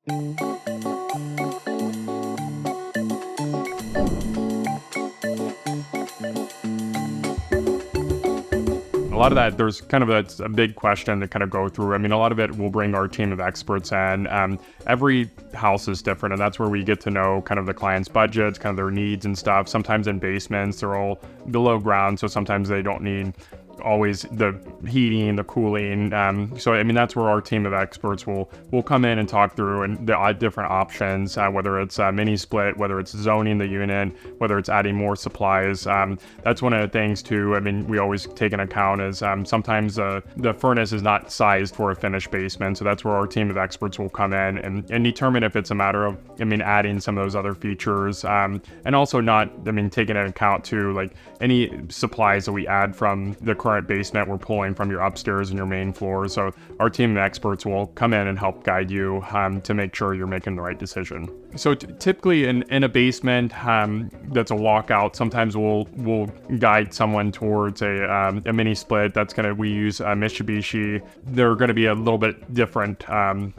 A lot of that, there's kind of that's a big question to kind of go through. I mean, a lot of it will bring our team of experts in. Every house is different, and that's where we get to know kind of the client's budgets, kind of their needs and stuff. Sometimes in basements, they're all below ground, so sometimes they don't need always the heating, the cooling. So I mean, that's where our team of experts will come in and talk through and the different options, whether it's mini split, whether it's zoning the unit, whether it's adding more supplies. That's one of the things too. I mean, we always take into account is sometimes the furnace is not sized for a finished basement. So that's where our team of experts will come in and determine if it's a matter of, I mean, adding some of those other features, and also not, I mean, taking into account too, like any supplies that we add from the current basement we're pulling from your upstairs and your main floor. So our team of experts will come in and help guide you to make sure you're making the right decision. So typically in a basement that's a walkout, sometimes we'll guide someone towards a mini split. We use Mitsubishi. They're going to be a little bit different kind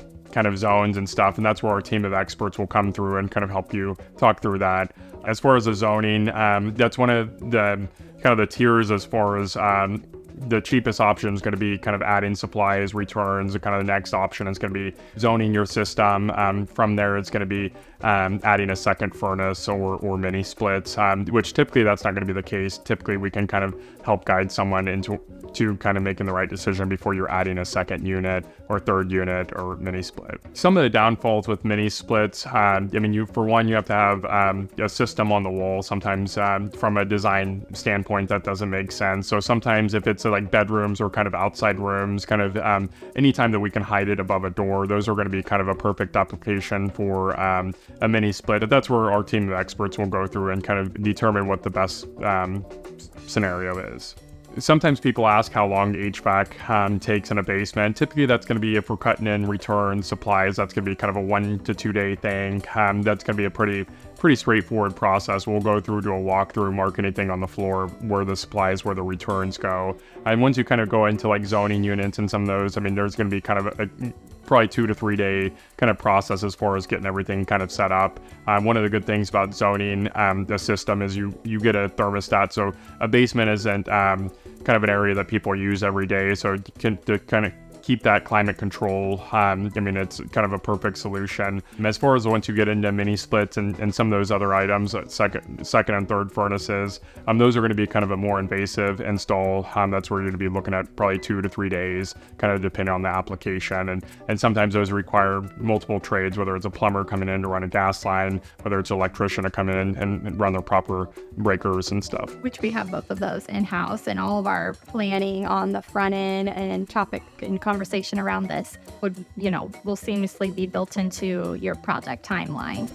of zones and stuff, and that's where our team of experts will come through and kind of help you talk through that. As far as the zoning, that's one of the kind of the tiers as far as the cheapest option is going to be kind of adding supplies, returns, and kind of the next option is going to be zoning your system. From there, it's going to be adding a second furnace or mini splits, which typically that's not going to be the case. Typically, we can kind of help guide someone into kind of making the right decision before you're adding a second unit or third unit or mini split. Some of the downfalls with mini splits, I mean, you have to have a system on the wall. Sometimes from a design standpoint, that doesn't make sense. So sometimes if it's like bedrooms or kind of outside rooms, kind of anytime that we can hide it above a door, those are going to be kind of a perfect application for a mini split. And that's where our team of experts will go through and kind of determine what the best scenario is. Sometimes people ask how long HVAC takes in a basement. Typically, that's going to be if we're cutting in return supplies, that's going to be kind of a 1 to 2 day thing. That's going to be a pretty straightforward process. We'll go through, do a walkthrough, mark anything on the floor, where the supplies, where the returns go. And once you kind of go into like zoning units and some of those, I mean, there's going to be kind of a probably 2 to 3 day kind of process as far as getting everything kind of set up. One of the good things about zoning the system is you get a thermostat. So a basement isn't kind of an area that people use every day. So to kind of keep that climate control, I mean, it's kind of a perfect solution. As far as once you get into mini splits and some of those other items, second and third furnaces, those are going to be kind of a more invasive install. That's where you're going to be looking at probably 2 to 3 days, kind of depending on the application. And sometimes those require multiple trades, whether it's a plumber coming in to run a gas line, whether it's an electrician to come in and run the proper breakers and stuff. Which we have both of those in-house, and all of our planning on the front end and topic and conversation around this will seamlessly be built into your project timeline.